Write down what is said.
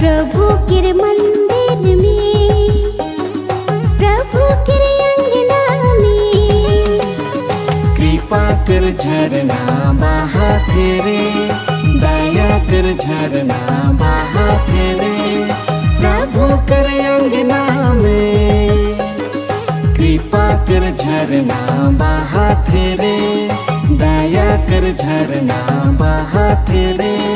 प्रभु के मंदिर में, प्रभु के अंगना में। कृपा कर झरना बहा तेरे, दया कर झरना बहा तेरे, प्रभु कर अंगना में। कृपा कर झरना बहा तेरे, दया कर झरना बहा तेरे।